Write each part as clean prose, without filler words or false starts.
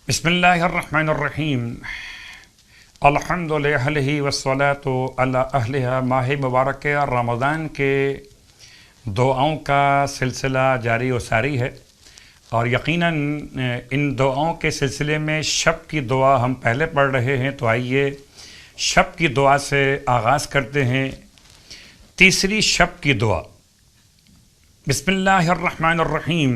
بسم اللہ الرحمن الرحیم الحمد للہ والصلاۃ علی اہلہا۔ ماہ مبارک رمضان کے دعاؤں کا سلسلہ جاری و ساری ہے، اور یقیناً ان دعاؤں کے سلسلے میں شب کی دعا ہم پہلے پڑھ رہے ہیں، تو آئیے شب کی دعا سے آغاز کرتے ہیں۔ تیسری شب کی دعا، بسم اللہ الرحمن الرحیم،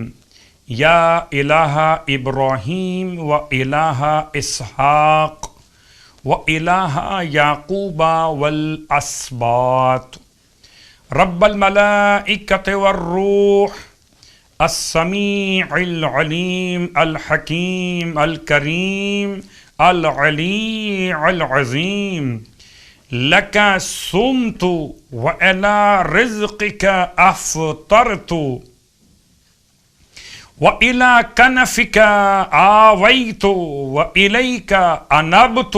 یا الہ ابراہیم و الہ اسحاق و الہ یعقوب والاسباط رب الملائکۃ والروح السمیع العلیم الحکیم الکریم العلی العظیم، لک صمت و الی رزقک افطرت وَإِلَىٰ كَنَفِكَ آوَيْتُ وَإِلَيْكَ أَنَبْتُ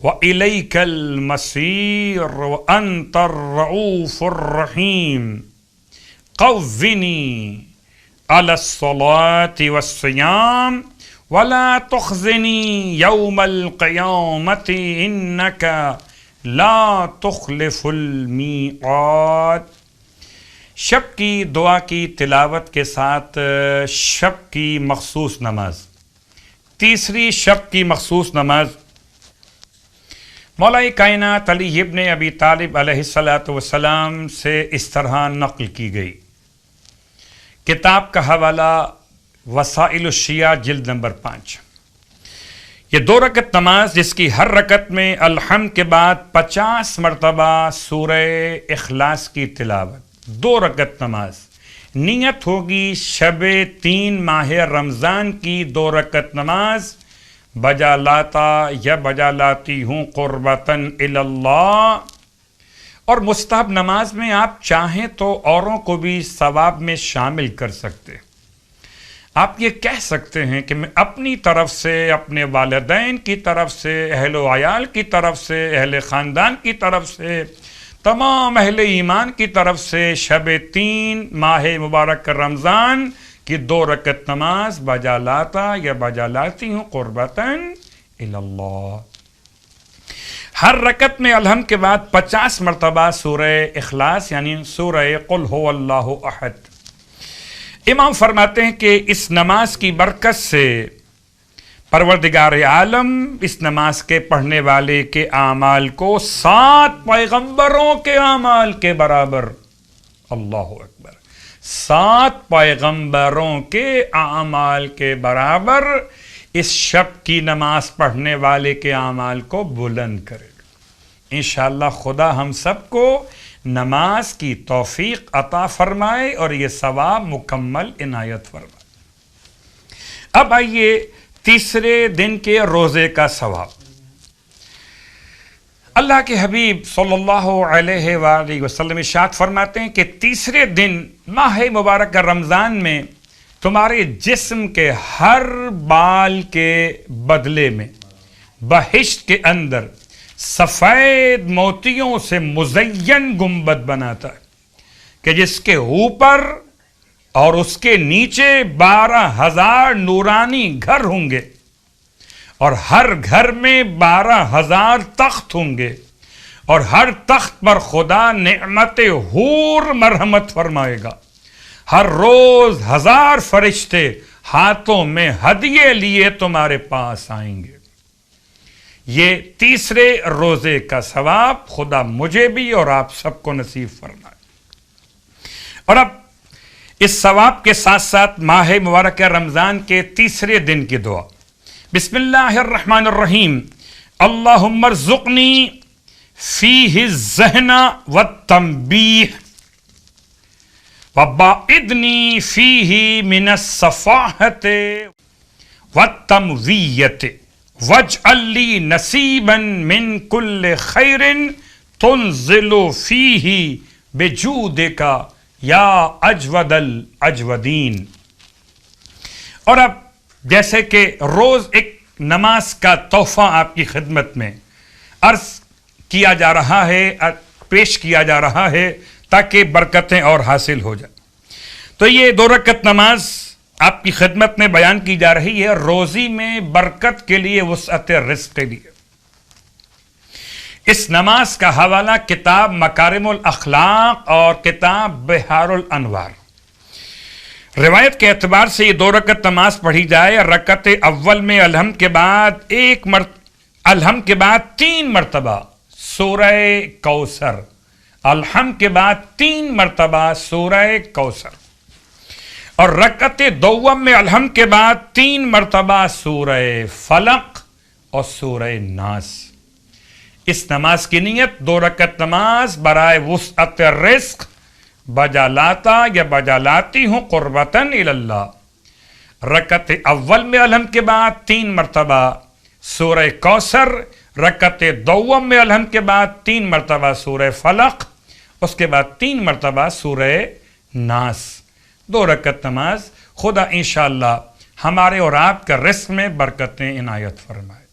وَإِلَيْكَ الْمَصِيرُ وَأَنْتَ الرَّؤُوفُ الرَّحِيمُ، قَوِّنِي عَلَى الصَّلَاةِ وَالصِّيَامِ وَلَا تُخْزِنِي يَوْمَ الْقِيَامَةِ إِنَّكَ لَا تُخْلِفُ الْمِيعَادَ۔ شب کی دعا کی تلاوت کے ساتھ شب کی مخصوص نماز، تیسری شب کی مخصوص نماز مولا کائنات علی ابن ابی طالب علیہ السلام سے اس طرح نقل کی گئی۔ کتاب کا حوالہ وسائل الشیعہ جلد نمبر 5۔ یہ 2 رکعت نماز جس کی ہر رکعت میں الحمد کے بعد 50 مرتبہ سورہ اخلاص کی تلاوت، 2 رکعت نماز، نیت ہوگی شب 3 ماہ رمضان کی 2 رکعت نماز، بجا لاتا یا بجا لاتی ہوں قربتاً الی اللہ۔ اور مستحب نماز میں آپ چاہیں تو اوروں کو بھی ثواب میں شامل کر سکتے۔ آپ یہ کہہ سکتے ہیں کہ میں اپنی طرف سے، اپنے والدین کی طرف سے، اہل و عیال کی طرف سے، اہل خاندان کی طرف سے، تمام اہل ایمان کی طرف سے شب 3 ماہ مبارک رمضان کی 2 رکعت نماز بجا لاتا یا بجا لاتی ہوں قربتاً الی اللہ۔ ہر رکعت میں الحمد کے بعد 50 مرتبہ سورہ اخلاص یعنی سورہ قل هو اللہ احد۔ امام فرماتے ہیں کہ اس نماز کی برکت سے پروردگار عالم اس نماز کے پڑھنے والے کے اعمال کو 7 پیغمبروں کے اعمال کے برابر، اللہ اکبر، 7 پیغمبروں کے اعمال کے برابر اس شب کی نماز پڑھنے والے کے اعمال کو بلند کرے گا۔ انشاءاللہ خدا ہم سب کو نماز کی توفیق عطا فرمائے اور یہ ثواب مکمل عنایت فرمائے۔ اب آئیے تیسرے دن کے روزے کا ثواب۔ اللہ کے حبیب صلی اللہ علیہ وآلہ وسلم ارشاد فرماتے ہیں کہ تیسرے دن ماہ مبارک رمضان میں تمہارے جسم کے ہر بال کے بدلے میں بہشت کے اندر سفید موتیوں سے مزین گنبد بناتا ہے کہ جس کے اوپر اور اس کے نیچے 12,000 نورانی گھر ہوں گے، اور ہر گھر میں 12,000 تخت ہوں گے، اور ہر تخت پر خدا نعمت حور مرحمت فرمائے گا۔ ہر روز 1000 فرشتے ہاتھوں میں ہدیے لیے تمہارے پاس آئیں گے۔ یہ تیسرے روزے کا ثواب خدا مجھے بھی اور آپ سب کو نصیب فرمائے۔ اور اب اس ثواب کے ساتھ ساتھ ماہ مبارک رمضان کے تیسرے دن کی دعا، بسم اللہ الرحمن الرحیم، اللہم ارزقنی فیہ الذہن والتنبیہ وباعدنی فیہ من الصفاحۃ والتمویۃ واجعل لی نصیبا من کل خیر تنزل فیہ بجودک یا اجود الاجودین۔ اور اب جیسے کہ روز ایک نماز کا تحفہ آپ کی خدمت میں عرض کیا جا رہا ہے، پیش کیا جا رہا ہے تاکہ برکتیں اور حاصل ہو جائیں، تو یہ 2 رکعت نماز آپ کی خدمت میں بیان کی جا رہی ہے روزی میں برکت کے لیے، وسعت رزق کے لیے۔ اس نماز کا حوالہ کتاب مکارم الاخلاق اور کتاب بحار الانوار۔ روایت کے اعتبار سے یہ 2 رکعت نماز پڑھی جائے، رکعت اول میں الحمد کے بعد الحمد کے بعد 3 مرتبہ سورہ کوثر، الحمد کے بعد 3 مرتبہ سورہ کوثر، اور رکعت دوم میں الحمد کے بعد 3 مرتبہ سورہ فلق اور سورہ ناس۔ اس نماز کی نیت 2 رکعت نماز برائے وسعت رزق بجا لاتا یا بجا لاتی ہوں قربتاً اللہ۔ رکعت اول میں الحمد کے بعد 3 مرتبہ سورہ کوثر، رکعت دوم میں الحمد کے بعد 3 مرتبہ سورہ فلق، اس کے بعد 3 مرتبہ سورہ ناس۔ 2 رکعت نماز۔ خدا انشاءاللہ ہمارے اور آپ کا رزق میں برکتیں عنایت فرمائے۔